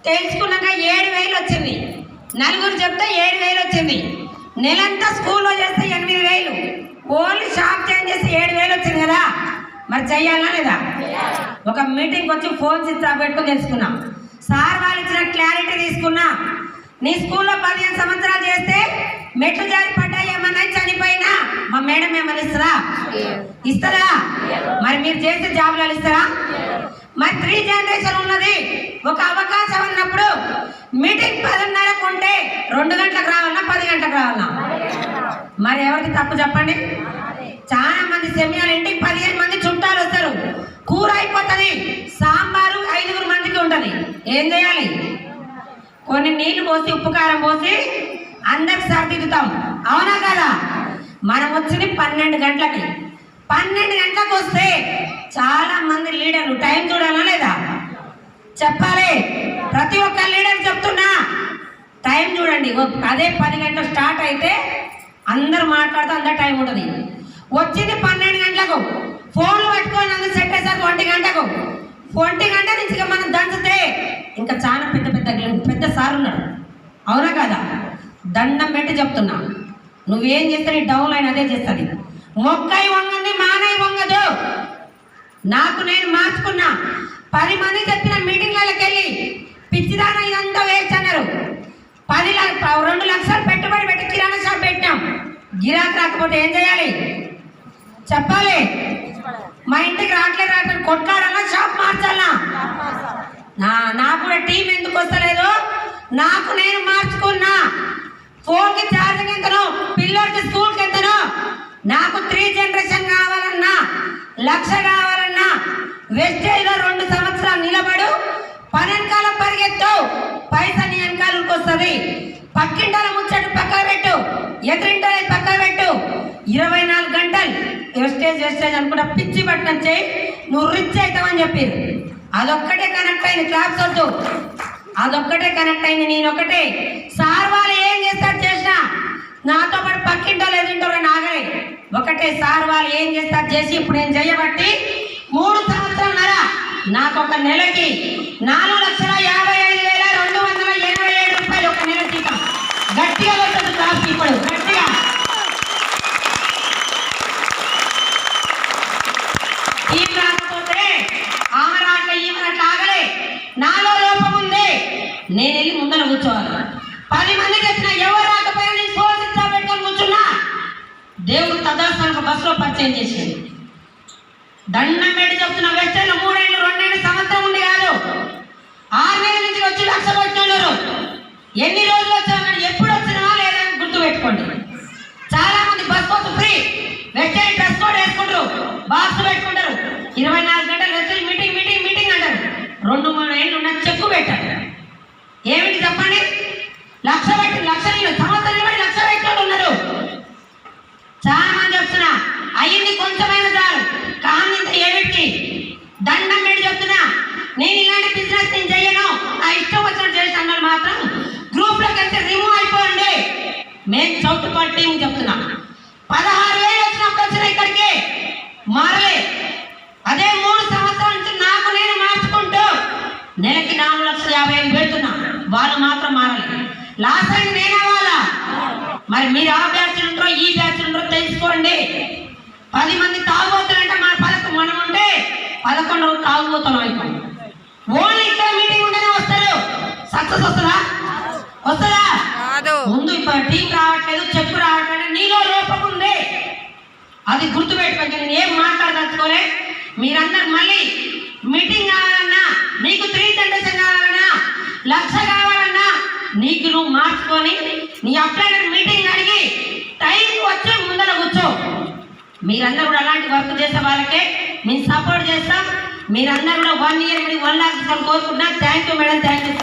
తెలుసుకున్నాక 7,000 వచ్చింది. నలుగురు చెప్తే 7,000 వచ్చింది. నెలంతా స్కూల్లో చేస్తే 8,000. ఓన్లీ షాప్ చేంజ్ చేస్తే 7,000 వచ్చింది కదా. మరి చెయ్యాలా లేదా? ఒక మీటింగ్కి వచ్చి ఫోన్ స్విచ్ ఆఫ్ పెట్టుకుని తెలుసుకున్నాం. సార్ వాళ్ళు ఇచ్చిన క్లారిటీ తీసుకున్నా. నీ స్కూల్లో 15 సంవత్సరాలు చేస్తే మెట్లు జారి పడ్డాయి ఏమన్నా చనిపోయినా మా మేడం ఏమన్నా ఇస్తారా? మరి మీరు చేసే జాబ్లు ఇస్తారా? మరి 3 జనరేషన్ ఉన్నది. ఒక అవకాశం ఉన్నప్పుడు మీటింగ్ 10:30కు ఉంటే 2 గంటలకు రావాలన్నా 10 గంటలకు రావాలన్నా? మరి ఎవరికి తప్పు చెప్పండి? చాలా మంది సెమినార్ ఇంటికి 15 మంది చుట్టాలు వస్తారు. కూర అయిపోతుంది, సాంబారు 5 మందికి ఉంటుంది. ఏం చేయాలి? కొన్ని నీళ్లు పోసి ఉప్పు కారం పోసి అందరికి సరిదిద్దుతాం. అవునా కదా? మనం వచ్చింది 12 గంటలకి. 12 గంటలకు వస్తే చాలా మంది లీడర్లు టైం చూడాలా లేదా? చెప్పాలి. ప్రతి ఒక్క లీడర్ చెప్తున్నా టైం చూడండి. అదే 10 గంటలు స్టార్ట్ అయితే అందరు మాట్లాడుతూ అందరు టైం ఉంటుంది. వచ్చింది 12 గంటలకు, ఫోన్లు పట్టుకొని అందరూ సెట్ అయ్యేసరికి 1 గంటకు. 1 గంట నుంచి మనం దంచితే ఇంకా చాలా పెద్ద సార్ ఉన్నాడు. అవునా కదా? దండం పెట్టి చెప్తున్నా, నువ్వేం చేస్తే నీ డౌన్ లైన్ అదే చేస్తుంది. మొక్కై వంగంది మానై వంగదు. నాకు నేను మార్చుకున్నా. 10 మంది చెప్పిన మీటింగ్లకి వెళ్ళి పిచ్చిదాన ఇదంతా వేస్ట్ అన్నారు. 2 లక్షలు పెట్టుబడి పెట్టి కిరాణా షాప్ పెట్టినాం. గిరాకీ రాకపోతే ఏం చేయాలి? చెప్పాలి. మా ఇంటికి రావట్లేదు కొట్లాడాలా, షాప్ మార్చాలా? నాకు కూడా టీం ఎందుకు వస్తలేదు? నాకు నేను మార్చుకున్నా. ఫోన్కి ఛార్జింగ్ ఎంతనో, పిల్లలకి స్కూల్కి ఎంతనో. నాకు 3 జనరేషన్ కావాలన్నా, 1,00,000 కావాలన్నా వెస్టేజ్లో 2 సంవత్సరాలు నిలబడు, పనెనకాల పరిగెత్తు, పైసా నీ వెనకాలకు వస్తుంది. పక్కింటాల ముచ్చట పక్క పెట్టు, ఎదురింటాల పక్క పెట్టు. 24 గంటలు వెస్టేజ్ అనుకుంటా పిచ్చి పట్టణం చేయి, నువ్వు రిచ్ అవుతావని చెప్పారు. అదొక్కటే కనెక్ట్ అయింది. క్లాప్స్ వద్దు. అదొక్కటే కనెక్ట్ అయింది. నేనొక్కటే. సార్ వాళ్ళు ఏం చేస్తారు చేసినా నాతో పాటు పక్కింటో లేదింటో నాగలే. ఒకటే సార్ వాళ్ళు ఏం చేస్తారు చేసి ఇప్పుడు నేను చేయబట్టి 3 సంవత్సరాలన్నర నాకు ఒక నెలకి 4,55,287 రూపాయలు ఒక నెల జీతం. గట్టిగా వస్తుంది క్లాస్. ఇప్పుడు గట్టిగా టీం రాకపోతే ఆమరాట్ల ఈమరాట్ల ఆగలే. నాలో లోపం ఉంది. నేను వెళ్ళి ముందర కూర్చోవాలి. 10 మంది చెప్పిన ఎవరు రాకపోయినా నేను సోదించా పెట్టుకొని కూర్చున్నా. దేవుడు తదాస్తానికి బస్సులో పరిచయం చేసింది. దండం పెట్టి చెప్తున్నా. వెస్టర్లో 3 ఏళ్ళు 2 ఏళ్ళు సంవత్సరం ఉండి కాదు, 6 నెలల నుంచి వచ్చి 1,00,000 వచ్చినారు. ఎన్ని రోజులు వచ్చామని ఎప్పుడు వచ్చినా లేదని గుర్తు పెట్టుకోండి. చాలా మంది బస్ కోర్సు ఫ్రీ, వెస్టర్ డ్రెస్ కోడ్ వేసుకుంటారు, బాక్స్ పెట్టుకుంటారు. 24 గంటలు వెస్టర్ మీటింగ్ మీటింగ్ మీటింగ్ అంటారు. 2-3 ఏళ్ళు ఉన్న చెక్కు పెట్టారు. ఏమిటి చెప్పండి? 1,00,000 పెట్టి 1,00,000 సంవత్సరం బట్టి 1,00,000 పెట్టినోళ్ళు ఉన్నారు. చాలా మంది చెప్తున్నా అయ్యింది కొంచెమైనా చాలు, కానీ ఇంత ఏమిటి? దండం పెట్టి చెప్తున్నా, నేను ఇలాంటి బిజినెస్ నేను చెయ్యను, ఆ ఇష్టం వచ్చినట్టు చేసి అన్నారు మాత్రం గ్రూప్లోకి వెళ్తే రిమూవ్ అయిపోండి. మేము చౌటుపాటు టీం చెప్తున్నా. 16,000 వచ్చినప్పుడు వచ్చిన ఇక్కడికి మారలే. అదే 3 సంవత్సరాల నుంచి నాకు నేను మార్చుకుంటూ నెలకి 4,50,000 పెడుతున్నా. వాళ్ళు మాత్రం మారలేదు. లాస్ట్ టైం నేనే వాళ్ళ. మరి మీరు ఆ బ్యాచ్ ఉంటారో ఈ బ్యాచ్ ఉంటారో తెలుసుకోండి. 10 మంది తాగుబోతులంటే మనం ఉంటే 11 తాగుబోతున్నాం అయిపోయింది. ఓన్లీ ఇక్కడ మీటింగ్ ఉంటేనే వస్తారు. సక్సెస్ వస్తుందా? వస్తుందా? ముందు ఇప్పుడు టీం రావట్లేదు, చెప్పు రావట్లేదు, నీలో లోపం ఉంది. అది గుర్తుపెట్టుకోండి. నేను ఏం మాట్లాడదలుచుకోలే. మీరందరూ మళ్ళీ మీటింగ్ కావాలన్నా, నీకు 3 జనరేషన్ కావాలన్నా, 1,00,000 కావాలన్నా నీకు నువ్వు మార్చుకొని నీ అప్లైనర్ మీటింగ్ అడిగి టైంకి వచ్చి ముందర కూర్చో. మీరందరూ కూడా అలాంటి వర్క్ చేసే వాళ్ళకే మేము సపోర్ట్ చేస్తాం. మీరందరూ కూడా 1 ఇయర్ 1,00,000 కోరుకుంటున్నా. Thank you madam, thank you.